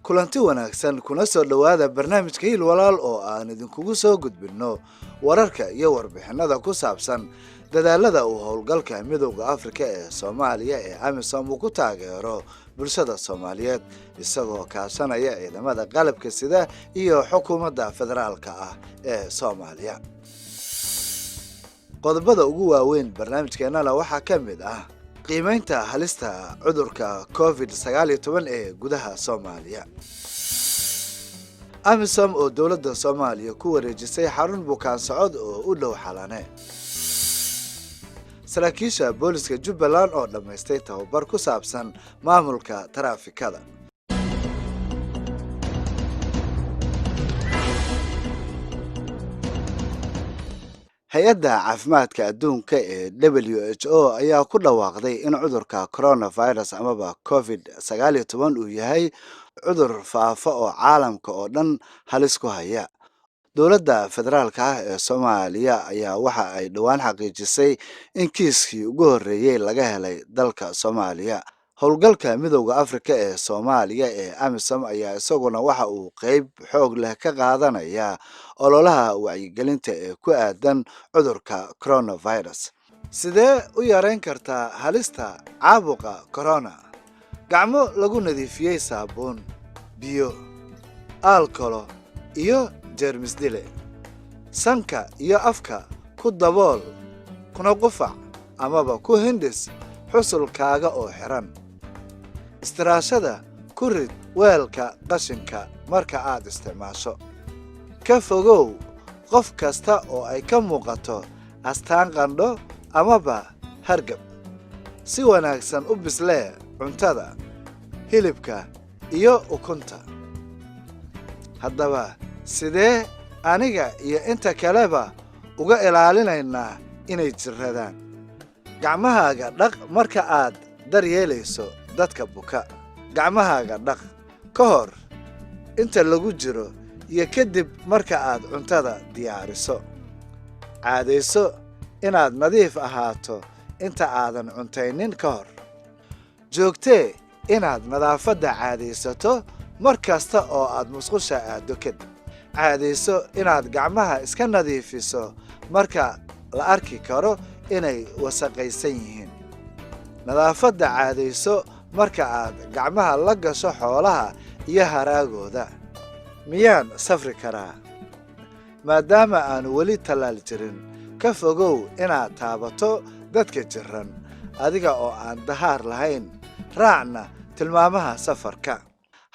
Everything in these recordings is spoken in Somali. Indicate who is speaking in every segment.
Speaker 1: kulanti wanaagsan kuna soo dhawaada barnaamijka Hiil Walaal oo aan idinkugu soo gudbino wararka iyo warbixinada ku saabsan dadaalada uu howlgalka midowga Afrika ee Soomaaliya ee AMISOM ku taageero bulshada Soomaaliyeed isagoo kaashanaya ciidamada qalabka sida iyo xukuumadda federaalka ah ee Soomaaliya. qodobada ugu waaweyn barnaamijkeena waxaa ka mid ah qiimeynta halista cudurka COVID-19 ee gudaha Soomaaliya. AMISOM oo dawladda Soomaaliya ku wareejisay xarun bukaan socod oo u dhow Xalane. saraakiisha booliska Jubbaland oo dhamaystay tababar ku saabsan maamulka taraafikada. hay-adda caafimaadka adduunka ee WHO ayaa ku dhawaaqday in cudurka coronavirus amaba COVID-19 uu yahay cudur faafa oo caalamka oo dhan halis ku haya. dowladda federaalka ah ee Soomaaliya ayaa waxa ay dhawaan xaqiijisay in kiiskii ugu horreeyay laga helay dalka Soomaaliya. howlgalka midowga Afrika ee Soomaaliya ee AMISOM ayaa isaguna waxa uu qayb xoog leh ka qaadanaya ololaha wacyigelinta ee ku aadan cudurka coronavirus. sidee u yareyn kartaa halista caabuqa corona? gacmo lagu nadiifiyey saabuun, biyo, alcohol iyo jeermis dile. sanka iyo afka ku dabool, kuna qufac amaba ku hindhis xusulkaaga oo xiran. istiraashada ku rid weelka qashinka marka aad isticmaasho. ka fogow qof kasta oo ay ka muuqato astaan qandho amaba hargab. si wanaagsan u bislee cuntada, hilibka iyo ukunta. haddaba sidee aniga iyo inta kaleba uga ilaalinaynaa inay jiradaan? gacmahaaga dhaq marka aad daryeelayso dadka buka. gacmahaaga dhaq ka hor, inta lagu jiro iyo kadib marka aad cuntada diyaariso. caadayso inaad nadiif ahaato inta aadan cuntaynin ka hor. joogtee inaad nadaafadda caadaysato mar kasta oo aad musqusha aado kadib. caadayso inaad gacmaha iska nadiifiso marka la arki karo inay wasaqaysan yihiin. nadaafadda caadayso marka aad gacmaha la gasho xoolaha iyo haraagooda. miyaan safri karaa? maadaama aanu weli tallaal jirin, ka fogow inaad taabato dadka jiran adiga oo aan dahaar lahayn. raacna tilmaamaha safarka.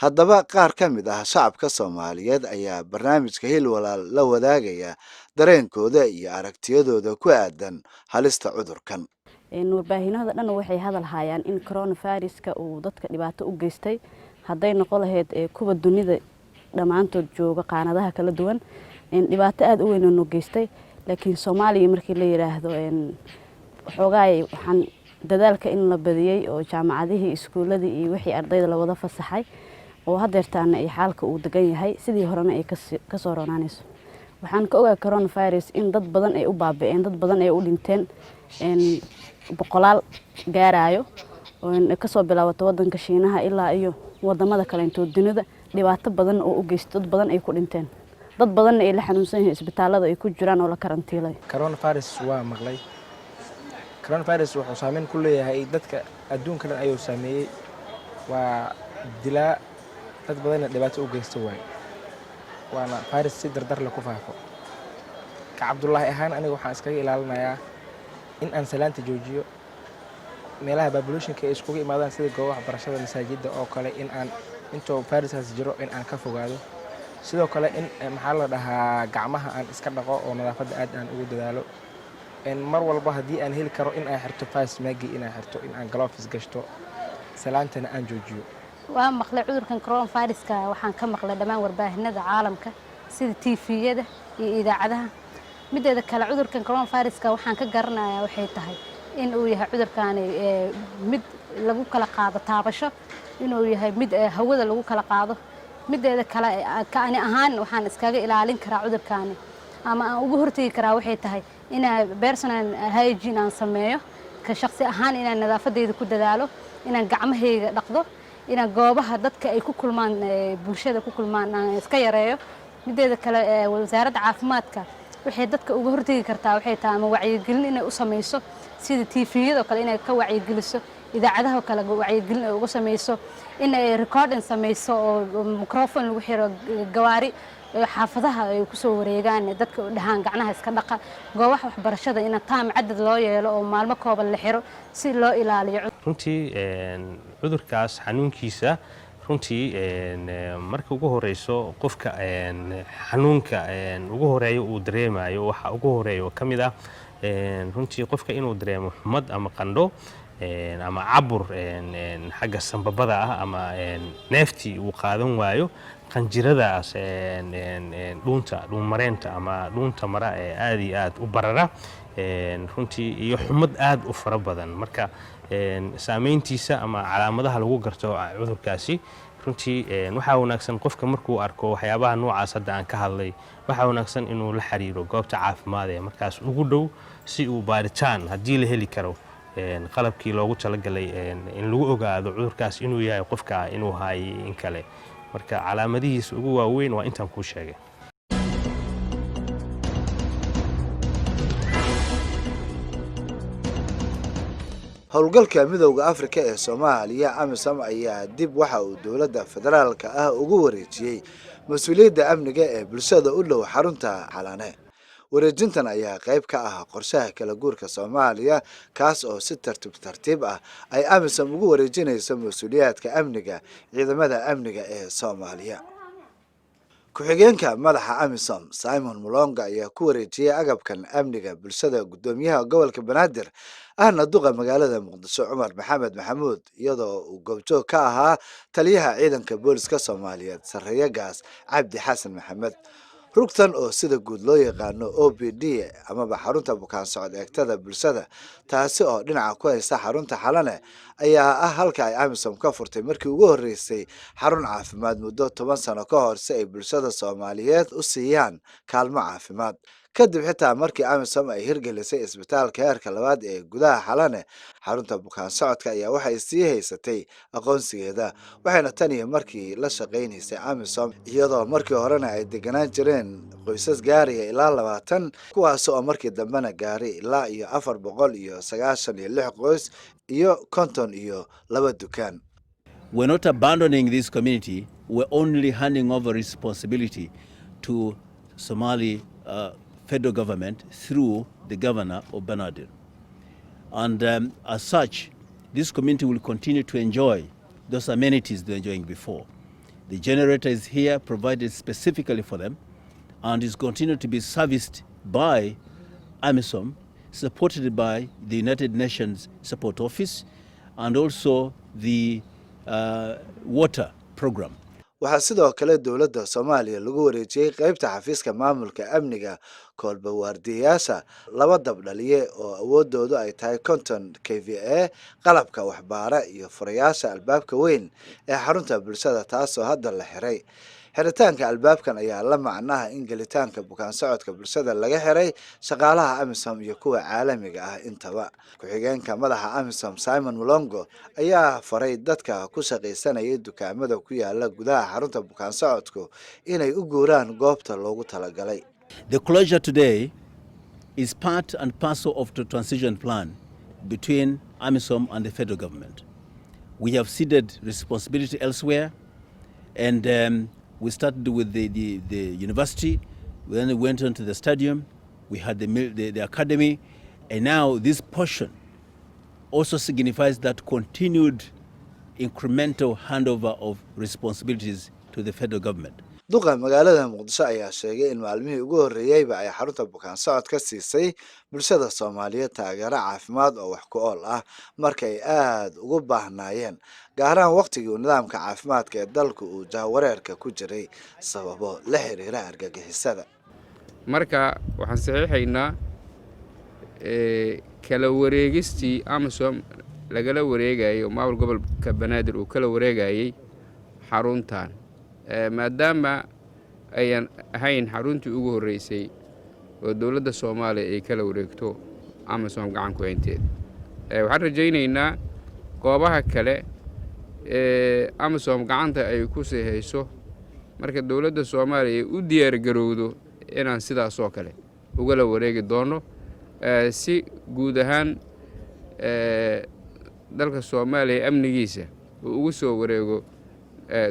Speaker 1: haddaba qaar ka mid ah shacabka Soomaaliyeed ayaa barnaamijka Hiil Walaal la wadaagaya dareenkooda iyo aragtiyadooda ku aadan halista cudurkan.
Speaker 2: warbaahinada dhan waxay hadal hayaan in coronavirus-ka uu dadka dhibaato u geystay, haday noqon lahayd kuwa dunida dhamaantood jooga qaanadaha kala duwan, dhibaato aad u weyn oo geystay. laakiin Soomaaliya markii la yiraahdo xogaay waxaan dadaalka in la badiyay oo jaamacadihii, iskuuladii iyo wixii ardayda la wada fasaxay oo hadeertaana ay xaalka uu degan yahay sidii horena ay ka soo roonaanayso. waxaan ka ogaa coronavirus in dad badan ay u baaba'een, dad badan ay u dhinteen, boqolaal gaarayo oo ka soo bilaabato wadanka Shiinaha ilaa iyo wadamada kale inta dunida. dhibaato badan oo u geystay, dad badan ay ku dhinteen, dad badan ay la xanuunsan yihiin isbitaalada ay ku jiraan oo la karantiilay.
Speaker 3: coronavirus waa maqlay. coronavirus wuxuu saameyn ku leeyahay dadka adduunka dhan ayuu saameeyay. waa dilaa dad badan dhibaato u geystay waana virus si dardar la ku faafo. ka Cabdullaahi ahaan aniga waxaan iskaga ilaalinayaa in aan salaanta joojiyo. meelaha population-ka ay iskugu imaadaan sida goobaha waxbarashada, masaajidda oo kale in aan intoo viruskaas jiro in aan ka fogaado. sidoo kale in maxaa la dhahaa gacmaha aan iska dhaqo oo nadaafadda aad aan ugu dadaalo. mar walba haddii aan heli karo in aan xirto face mask, in aan xirto, in aan gloves gashto, salaantana aan joojiyo.
Speaker 4: waa maqlay cudurkan coronavirus-ka waxaan ka maqlay dhammaan warbaahinada caalamka sida TV-yada iyo idaacadaha. mideeda kale cudurkan coronavirus-ka waxaan ka garanayaa waxay tahay in uu yahay cudurkan mid lagu kala qaado taabasho, inuu yahay mid hawada lagu kala qaado. mideeda kale kaani ahaan waxaan iskaga ilaalin karaa cudurkan ama aan ugu hortagi karaa waxay tahay inaan personal hygiene aan sameeyo, ka shakhsi ahaan inaan nadaafadeyda ku dadaalo, inaan gacmahayga dhaqdo, ina goobaha dadka ay ku kulmaan bulshada ku kulmaan aan iska yareeyo mideeda kale wasaaradda caafimaadka waxay dadka uga hortagi kartaa waxay tahay ama wacyigelin inay u samayso sida TV-yada oo kale inay ka wacyigeliso idaacadaha kale wacyigelin ay uga samayso inay recording samayso oo microphone lagu xiro gawaari xaafadaha ay ku soo wareegaan dadka u dhahaan gacnaha iska dhaqa goobaha waxbarashada in taam cadad loo yeelo oo maalmo kooban la xiro si loo ilaaliyo
Speaker 5: runtii cudurkaas xanuunkiisa runtii marka ugu horeyso qofka xanuunka ugu horeeyo uu dareemayo waxa ugu horeeyo kamid ah runtii qofka inuu dareemo xumad ama qandho ama cabur xagga sanbabada ah ama neeftii uu qaadan waayo qanjiradaas dhuunta mareenta ama dhuunta mara aad iyo aad u barara runtii iyo xumad aad u fara badan marka saameyntiisa ama calaamadaha lagu garto cudurkaasi runtii waxa wanaagsan qofka markuu arko waxyaabaha noocaas hadda aan ka hadlay waxa wanaagsan inuu la xiriiro goobta caafimaad ee markaas ugu dhow si uu baaritaan haddii la heli karo qalabkii loogu talagalay in lagu ogaado cudurkaas inuu yahay qofka inuu hayo in kale marka calaamadihiisa ugu waaweyn waa intaan kuu sheegay
Speaker 1: howlgalka midowga Afrika ee Soomaaliya AMISOM ayaa dib waxa uu dawladda federaalka ah ugu wareejiyay mas'uuliyadda amniga ee bulshada u dhow xarunta Xalane wareejintan ayaa qayb ka ah qorshaha kala guurka Soomaaliya kaas oo si tartiib ah ay AMISOM ugu wareejinayso mas'uuliyadka amniga ciidamada amniga ee Soomaaliya ku-xigeenka madaxa AMISOM Simon Mulonga ayaa ku wareejiyay agabkan amniga bulshada gudoomiyaha gobolka Banaadir ahna duqa magaalada Muqdisho Cumar Maxamed Maxamuud iyadoo uu goobjoog ka ahaa taliyaha ciidanka booliska Soomaaliyeed Sarreeya Gaas Cabdi Xasan Maxamed rugtan oo sida guud loo yaqaano OPD ama xarunta bukaan socod eegtada bulshada taasi oo dhinaca ku haysta xarunta Xalane ayaa ah halka ay AMISOM ka furtay markii ugu horeysay xarun caafimaad muddo 10 sano ka hor si ay bulshada Soomaaliyeed u siiyaan kaalmo caafimaad kadib xitaa markii AMISOM ay hirgelisay isbitaalka heerka labaad ee gudaha Xalane xarunta bukaan socodka ayaa waxay sii haysatay aqoonsigeeda waxayna tan iyo markii la shaqeynaysay AMISOM iyadoo markii horena ay deganaan jireen qoysas gaaraya ilaa 20 kuwaas oo markii dambena gaaray ilaa iyo 496 qoys iyo 50 iyo 2 dukaan.
Speaker 6: We're not abandoning this community, we're only handing over responsibility to Somali federal government through the governor of Banaadir. And as such, this community will continue to enjoy those amenities they're enjoying before. The generator is here provided specifically for them and is continued to be serviced by AMISOM, supported by the United Nations Support Office and also the water program.
Speaker 1: waxaa sidoo kale dawladda Soomaaliya lagu wareejiyay qaybta xafiiska maamulka amniga kolba waardiyaasha laba dabdhaliye oo awoodoodu ay tahay 50 kVA qalabka waxbaara iyo furayaasha albaabka weyn ee xarunta bulshada taas oo hadda la xiray xiritaanka albaabkan ayaa la macnaha in gelitaanka bukaan socodka bulshada laga xiray shaqaalaha AMISOM iyo kuwa caalamiga ah intaba ku-xigeenka madaxa AMISOM Simon Mulongo ayaa faray dadka ku shaqaysanaya dukaamada ku yaala gudaha xarunta bukaan socodku inay u guuraan goobta loogu talagalay.
Speaker 6: The closure today is part and parcel of the transition plan between AMISOM and the federal government. We have ceded responsibility elsewhere and we started with the university, we then went on to the stadium, we had the academy, and now this portion also signifies that continued incremental handover of responsibilities to the federal government.
Speaker 1: duqa magaalada Muqdisho ayaa sheegay in maalmihii ugu horeeyayba ay xarunta bukaan socod ka siisay bulshada Soomaaliyeed taageero caafimaad oo wax ku ool ah markay aad ugu baahnaayeen gaaraan waqtigii nidaamka caafimaadka ee dalku uu jahwareerka ku jiray sababo la xiriira argagixisada.
Speaker 7: marka waxaan saxiixaynaa kala wareegistii AMISOM lagala wareegayo maamul gobolka Banaadir uu kala wareegayay xaruntan maadaama ayan ahayn xaruntii ugu horeysay oo dawladda Soomaaliya ay kala wareegto AMISOM gacan ku haynteed waxaan rajaynaynaa goobaha kale amisom gacanta ay ku sii hayso marka dowladda soomaaliya u diyaargarowdo inaan sidaas oo kale ugala wareegi doono si guud ahaan dalka soomaaliya amnigiisa uu ugu soo wareego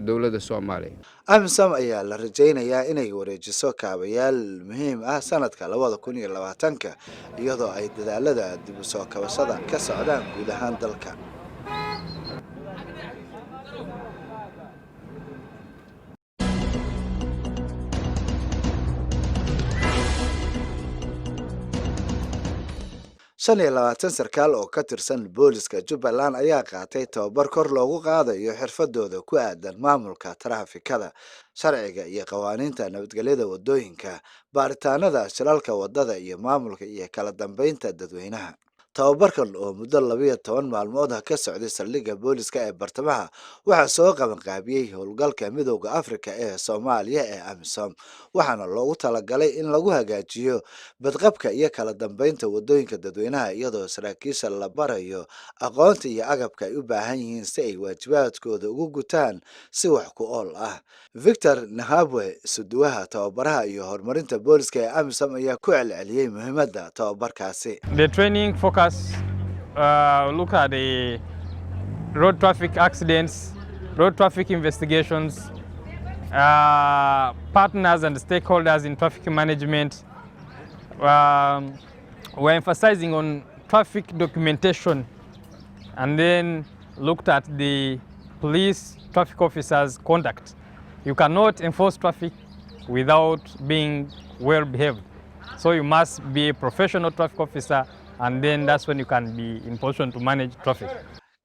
Speaker 7: dowladda soomaaliya
Speaker 1: amisom ayaa la rajaynayaa inay wareejiso kaabayaal muhiim ah sanadka 2020 iyadoo ay dadaalada dib u soo kabashada ka socdaan guud ahaan dalka. 25 sarkaal oo ka tirsan booliska Jubbaland ayaa qaatay tababar kor loogu qaadayo xirfadooda ku aadan maamulka taraafikada, sharciga iyo qawaaniinta nabadgelyada wadooyinka, baaritaanada shilalka wadada iyo maamulka iyo kala dambeynta dadweynaha. tababarkan oo muddo 12 maalmood ka socday saldhigga booliska ee bartamaha waxaa soo qaban qaabiyay howlgalka midowga Afrika ee Soomaaliya ee AMISOM waxaana loogu talagalay in lagu hagaajiyo badqabka iyo kala dambeynta wadooyinka dadweynaha iyadoo saraakiisha la barayo aqoonta iyo agabka ay u baahan yihiin si ay waajibaadkooda ugu gutaan si wax ku ool ah. Victor Nahabwe suduwaha tababaraha iyo horumarinta booliska ee AMISOM ayaa ku celceliyay muhiimadda tababarkaasi.
Speaker 8: The training focus look at the road traffic accidents, road traffic investigations, partners and stakeholders in traffic management. We're emphasizing on traffic documentation and then looked at the police traffic officers' conduct. You cannot enforce traffic without being well behaved. So you must be a professional traffic officer, and then that's when you can be in position to manage traffic.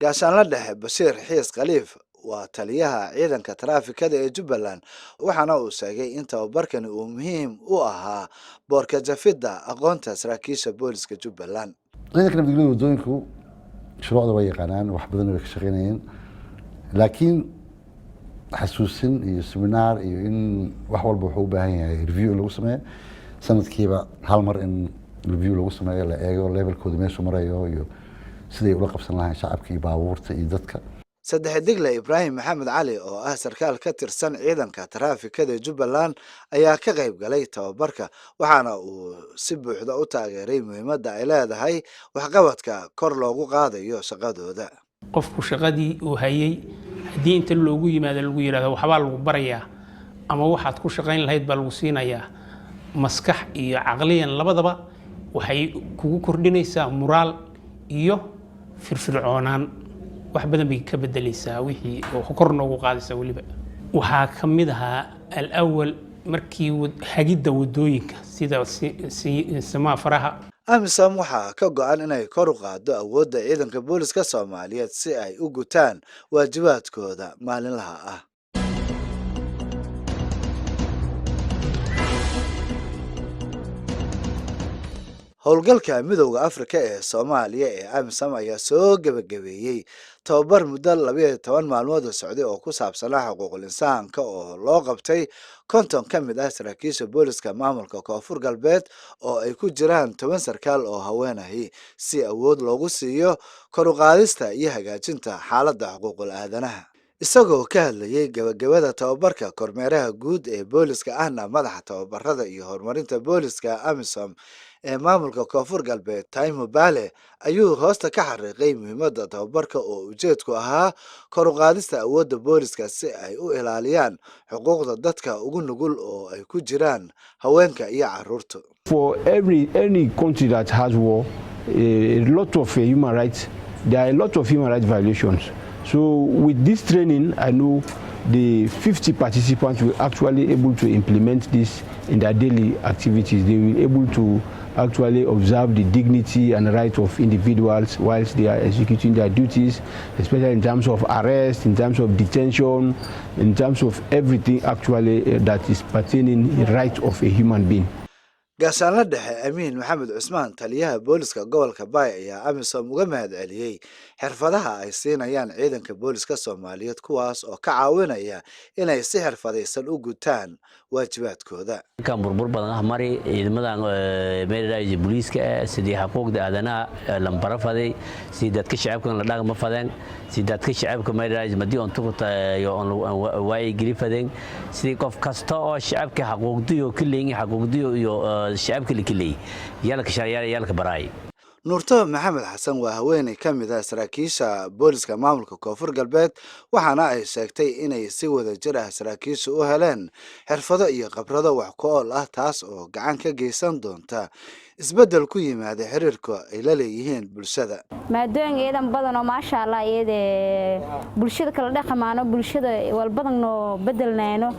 Speaker 1: gaashaanle dhexe Bashiir Xiis Khaliif waa taliyaha ciidanka taraafikada ee Jubbaland waxaana uu sheegay in tababarkan uu muhiim u ahaa boorka jafida aqoonta saraakiisha booliska Jubbaland.
Speaker 9: ciidanka nabadgelyada wadooyinku shuruucda way yaqaanaan wax badan way ka shaqeynayeen laakiin xasuusin iyo seminar iyo in wax walba wuxuu u baahan yahay review lagu sameeyo sanadkiiba hal mar in review lagu sameeyo la eego levelkooda meesha marayo iyo sidii ula qabsan lahayn shacabka iyo baabuurta iyo dadka.
Speaker 1: saddex digle Ibrahim Maxamed Cali oo ah sarkaal ka tirsan ciidanka taraafikada Jubbaland ayaa ka qayb galay tababarka waxaana uu si buuxda u taageeray muhiimadda ay leedahay waxqabadka kor loogu qaadayo shaqadooda.
Speaker 10: qofku shaqadii uu hayay hadii inta loogu yimaado lagu yiraahdo waxba lagu barayaa ama waxaad ku shaqayn lahayd baa lagu siinayaa maskax iyo aqliyan labadaba waxay kugu kordhinaysaa moraal iyo firfircoonaan wax badan bay ka bedelaysaa wixii oo kor noogu qaadaysa waliba waxa kamid ahaa al-awwal markii hagida wadooyinka sida samaa faraha.
Speaker 1: AMISOM waxaa ka go'an inay kor u qaado awoodda ciidanka booliska Soomaaliyeed si ay u gutaan waajibaadkooda maalinlaha ah. howlgalka midowga Afrika ee Soomaaliya ee AMISOM ayaa soo gabagabeeyay tababar muddo 12 maalmood socday oo ku saabsanaa xuquuqul insaanka oo loo qabtay 50 ka mid ah saraakiisha booliska maamulka Koonfur Galbeed oo ay ku jiraan 10 sarkaal oo haweenahay si awood loogu siiyo kor u qaadista iyo hagaajinta xaaladda xuquuqul aadanaha. isagoo ka hadlayay gabagabada tababarka kormeeraha guud ee booliska ahna madaxa tababarada iyo horumarinta booliska AMISOM ee maamulka Koonfur Galbeed Taimo Bale ayuu hoosta ka xariiqay muhiimadda tababarka oo ujeedku ahaa kor u qaadista awoodda booliska si ay u ilaaliyaan xuquuqda dadka ugu nugul oo ay ku jiraan haweenka iyo carruurta.
Speaker 11: For any country that has war, a lot of human rights, there are a lot of human rights violations. So with this training, I know the 50 participants will actually able to implement this in their daily activities. They will able to actually observe the dignity and rights of individuals whilst they are executing their duties, especially in terms of arrest, in terms of detention, in terms of everything actually that is pertaining the rights of a human being.
Speaker 1: gaashaanle dhexe amiin maxamed cusmaan taliyaha booliska gobolka baay ayaa amisom uga mahad celiyey xirfadaha ay siinayaan ciidanka booliska Soomaaliyeed kuwaas oo ka caawinaya inay si xirfadaysan u gutaan waajibaadkooda.
Speaker 12: kan burbur badan mari ciidamadan meelaha booliska sidii xuquuqda aadanaha lambara faday si dadka shacabka la dhaqmo fadeen si dadka shacabka meelaha madii on tuqtayo on waay gilifadeen si qof kasta oo shacabka xuquuqdiyo kaleeyay xuquuqdiyo iyo shacabka likilay yalka shariyaha yalka baraay.
Speaker 1: Nuurto Maxamed Xasan waa haweeney ka mid ah saraakiisha booliska maamulka Koonfur Galbeed waxaana ay sheegtay inay si wada jir ah saraakiisha u heleen xirfado iyo khibrado wax ku ool ah taas oo gacan ka geysan doonta isbedel ku yimaada xiriirka ay la leeyihiin bulshada.
Speaker 13: maadaama eedan badan oo maasha Allah bulshada kala dhaqamaano bulshada wal badan oo bedelnaano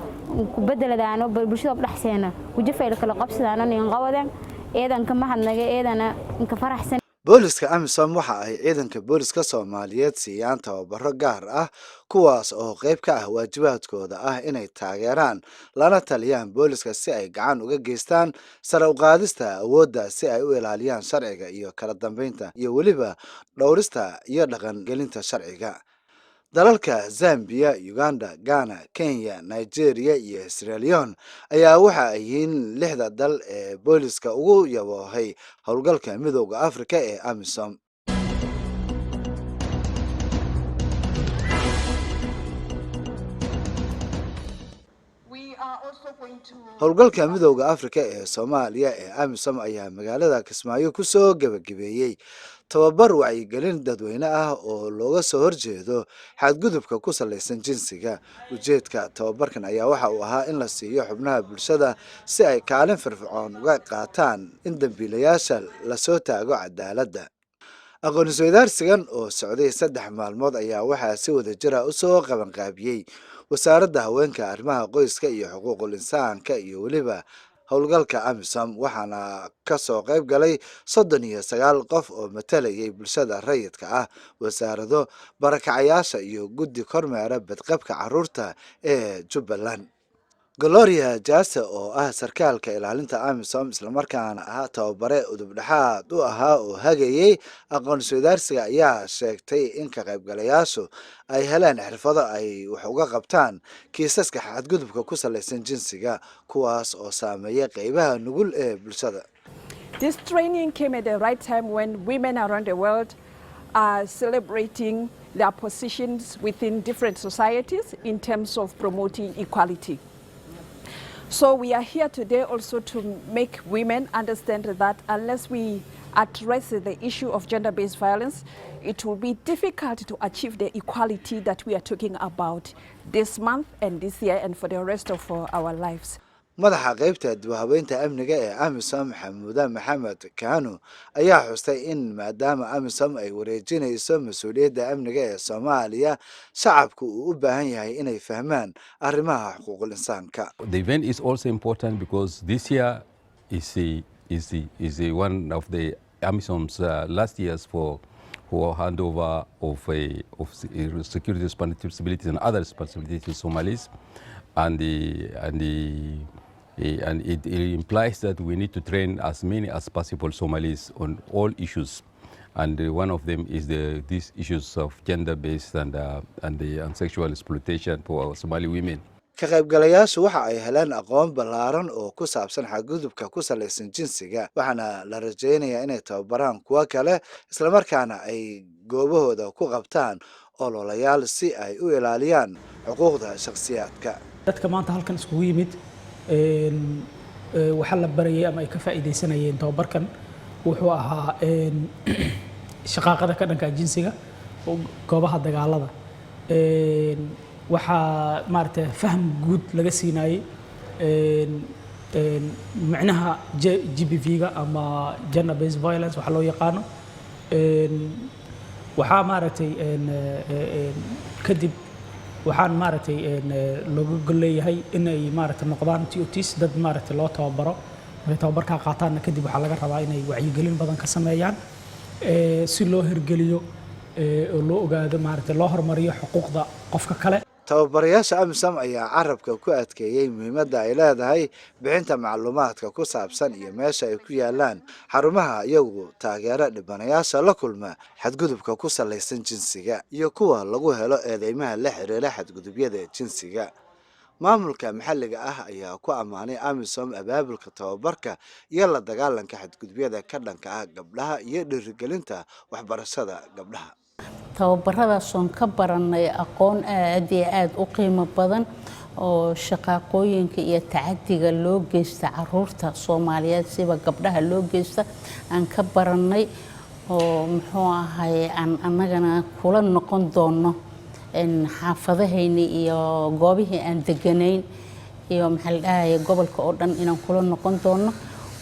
Speaker 13: ku bedeladaano bulshada dhaxseena wajifay kala qabsadaan in qawadan eedan ka mahadnaga eedana inka faraxsan.
Speaker 1: booliska amisom waxa ay ciidanka booliska Soomaaliyeed siiyaan tababaro gaar ah kuwaas oo qayb ka ah waajibaadkooda ah inay taageeraan lana taliyaan booliska si ay gacan uga geystaan sare u qaadista awoodda si ay u ilaaliyaan sharciga iyo kala dambeynta iyo waliba dhowrista iyo dhaqan gelinta sharciga. dalalka Zambia, Uganda, Ghana, Kenya, Nigeria iyo Sierra Leone ayaa waxa ay yihiin 6 dal ee booliska ugu yaboohay howlgalka midowga Afrika ee AMISOM. howlgalka midowga Afrika ee Soomaaliya ee AMISOM ayaa magaalada Kismaayo ku soo gabagabeeyay tababar wacyigelin dadweyne ah oo looga soo horjeedo xadgudubka ku saleysan jinsiga. ujeedka tababarkan ayaa waxa uu ahaa in la siiyo xubnaha bulshada si ay kaalin firfircoon uga qaataan in dambiilayaasha la soo taago cadaaladda. aqoon-is-weydaarsigan oo socday 3 maalmood ayaa waxaa si wada jir ah u soo qabanqaabiyey wasaaradda haweenka arrimaha qoyska iyo xuquuqul insaanka iyo waliba howlgalka AMISOM waxaana ka soo qayb galay 39 qof oo matalayay bulshada rayidka ah, wasaarado, barakacayaasha iyo guddi kormeera badqabka carruurta ee Jubbaland. Gloria Jase oo ah sarkaalka ilaalinta AMISOM isla markaana ah tababare udub dhaxaad u ahaa oo hagayay aqoon-is-weydaarsiga ayaa sheegtay in ka qaybgalayaashu ay heleen xirfado ay wax uga qabtaan kiisaska xadgudubka ku saleysan jinsiga kuwaas oo saameeya qaybaha nugul ee bulshada.
Speaker 14: This training came at the right time when women around the world are celebrating their positions within different societies in terms of promoting equality. So we are here today also to make women understand that unless we address the issue of gender-based violence, it will be difficult to achieve the equality that we are talking about this month and this year and for the rest of our lives.
Speaker 1: madaxa qaybta dib-u-habeynta amniga ee AMISOM Xamuuda Maxamed Kaanu ayaa xustay in maadaama AMISOM ay wareejinayso mas'uuliyadda amniga ee Soomaaliya shacabku uu u baahan yahay inay fahmaan arrimaha xuquuqul insaanka.
Speaker 15: The event is also important because this year is one of the AMISOM's last years for handover of security responsibilities and other responsibilities to Somalis, and it implies that we need to train as many as possible Somalis on all issues, and one of them is these issues of gender-based and sexual exploitation for our Somali women.
Speaker 1: ka qaybgalayaashu waxa ay heleen aqoon ballaaran oo ku saabsan xadgudubka ku saleysan jinsiga waxaana la rajaynayaa inay tababaraan kuwa kale isla markaana ay goobahooda ku qabtaan ololayaal si ay u ilaaliyaan xuquuqda shakhsiyaadka.
Speaker 10: dadka maanta halkan iskugu yimid waxa la barayay ama ay ka faa'iideysanayeen tababarkan wuxuu ahaa shaqaaqada ka dhanka jinsiga goobaha dagaalada waxaa maaragtay faham guud laga siinayay macnaha GBV-ga ama gender based violence waxa loo yaqaano waxaa maaragtay kadib waxaan maaragtay looga goleeyahay inay maaragtay noqdaan TOTs dad maaragtay loo tababaro markay tababarka qaataanna kadib waxaa laga rabaa inay wacyigelin badan ka sameeyaan si loo hirgeliyo oo loo ogaado maaragtay loo horumariyo xuquuqda qofka kale.
Speaker 1: tababarayaasha amisom ayaa carabka ku adkeeyey muhiimadda ay leedahay bixinta macluumaadka ku saabsan iyo meesha ay ku yaalaan xarumaha iyagu taageera dhibanayaasha la kulma xadgudubka ku salaysan jinsiga iyo kuwa lagu helo eedeymaha la xiriira xadgudubyada jinsiga. maamulka maxalliga ah ayaa ku ammaanay amisom abaabulka tababarka iyo la dagaalanka xadgudubyada ka dhanka ah gabdhaha iyo dhiirigelinta waxbarashada gabdhaha.
Speaker 16: tababaradaasoo ka baranay aqoon aad iyo aad u qiimo badan oo shaqaaqooyinka iyo tacadiga loo geysta caruurta Soomaaliyeed siba gabdhaha loo geysta aan ka baranay oo muxuu ahay annagana kula noqon doono in xaafadahayni iyo goobihii aan deganayn iyo maxaldahay gobolka oo dhan inaan kula noqon doono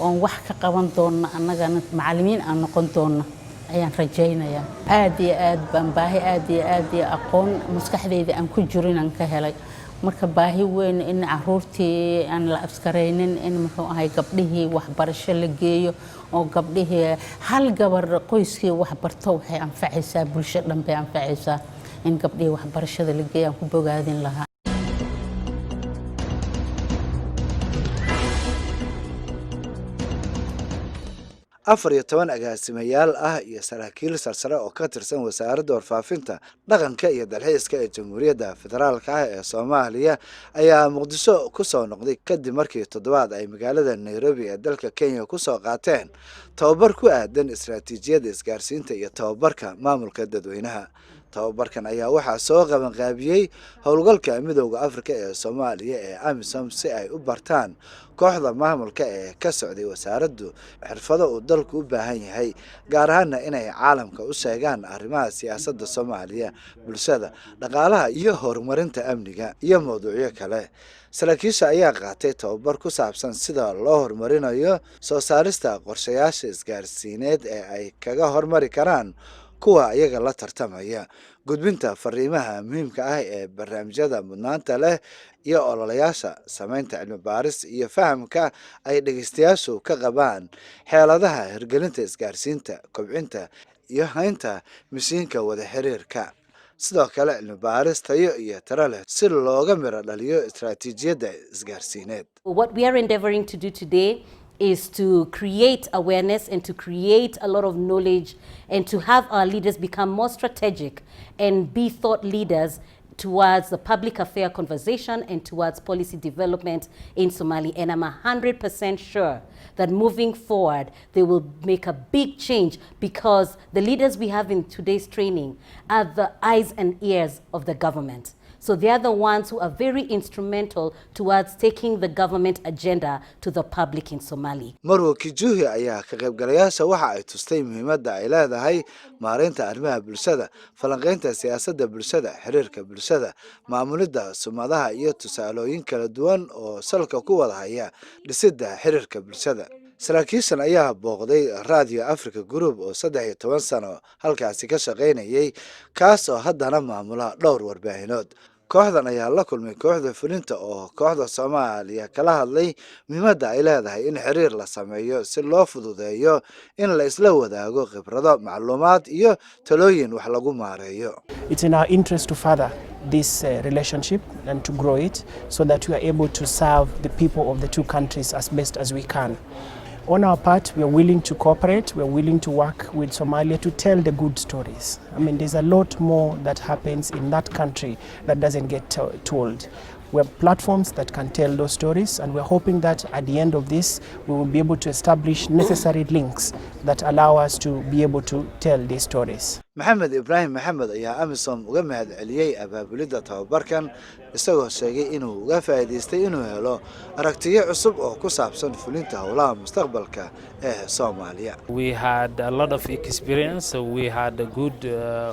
Speaker 16: oo wax ka qaban doono annagana macallimiin aan noqon doono ayaan rajaynayaa. aad iyo aad baan baahi aad iyo aad iyo aqoon maskaxdayda aan ku jirin aan ka helay marka baahi weyn in caruurtii aan la askareynin in muxuu ahay gabdhihii waxbarasho la geeyo oo gabdhihii hal gabar qoyskii waxbarto waxay anfacaysaa bulsho dhan bay anfacaysaa in gabdhihii waxbarashada la geeyo aan ku bogaadin lahaa.
Speaker 1: 14 agaasimayaal ah iyo saraakiil sarsare oo ka tirsan wasaaradda warfaafinta dhaqanka iyo dalxiiska ee Jamhuuriyadda Federaalka ah ee Soomaaliya ayaa Muqdisho ku soo noqday kadib markii toddobaad ay magaalada Nairobi ee dalka Kenya ku soo qaateen tababar ku aadan istiraatiijiyadda isgaarsiinta iyo tababarka maamulka dadweynaha. tababarkan ayaa waxaa soo qaban qaabiyey howlgalka midowga Afrika ee Soomaaliya ee AMISOM si ay u bartaan kooxda maamulka ee ka socday wasaaraddu xirfado uu dalku u baahan yahay gaar ahaan inay caalamka u sheegaan arrimaha siyaasadda Soomaaliya, bulshada, dhaqaalaha iyo horumarinta amniga iyo mowduucyo kale. saraakiisha ayaa qaatay tababar ku saabsan sida loo horumarinayo soo saarista qorshayaasha isgaarsiineed ee ay kaga hormari karaan kuwa iyaga la tartamaya, gudbinta fariimaha muhiimka ah ee barnaamijyada mudnaanta leh iyo ololayaasha samaynta cilmi baaris iyo fahamka ay dhageystayaashu ka qabaan xeeladaha hirgelinta isgaarsiinta, kobcinta iyo haynta mishiinka wada xiriirka. sidoo kale cilmi baaris tayo iyo tiro leh si looga miro dhaliyo istiraatiijiyadda isgaarsiineed.
Speaker 17: What we are endeavoring to do today is to create awareness and to create a lot of knowledge and to have our leaders become more strategic and be thought leaders towards the public affair conversation and towards policy development in Somali. And I'm 100% sure that moving forward, they will make a big change because the leaders we have in today's training are the eyes and ears of the government. So they are the ones who are very instrumental towards taking the government agenda to the public in Somali.
Speaker 1: Marwo Kijuhi ayaa ka qaybgalayaasha waxa ay tustay muhiimadda ay leedahay maareynta arrimaha bulshada, falanqaynta siyaasadda bulshada, xiriirka bulshada, maamulidda sumadaha iyo tusaalooyin kala duwan oo salka ku wada haya dhisidda xiriirka bulshada. saraakiishan ayaa booqday Radio Africa Group oo 13 sano halkaasi ka shaqaynayay kaas oo haddana maamula dhowr warbaahinood. kooxdan ayaa la kulmay kooxda fulinta oo kooxda Soomaaliya kala hadlay muhiimadda ay leedahay in xiriir la sameeyo si loo fududeeyo in la isla wadaago khibrado, macluumaad iyo talooyin wax lagu maareeyo.
Speaker 18: It's in our interest to further this relationship and to grow it so that we are able to serve the people of the two countries as best as we can. On our part, we are willing to cooperate, we are willing to work with Somalia to tell the good stories. I mean, there's a lot more that happens in that country that doesn't get told. We have platforms that can tell those stories, and we're hoping that at the end of this, we will be able to establish necessary links that allow us to be able to tell these stories.
Speaker 1: Maxamed Ibrahim Maxamed ayaa AMISOM uga mahad celiyay abaabulidda tababarkan isagoo sheegay inuu uga faa'iideystay inuu helo aragtiyo cusub oo ku saabsan fulinta howlaha mustaqbalka ee Soomaaliya.
Speaker 19: We had a lot of experience, we had a good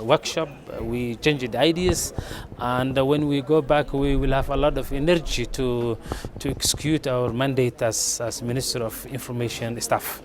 Speaker 19: workshop, we changed ideas, and when we go back we will have a lot of energy to execute our mandate as Minister of Information Staff.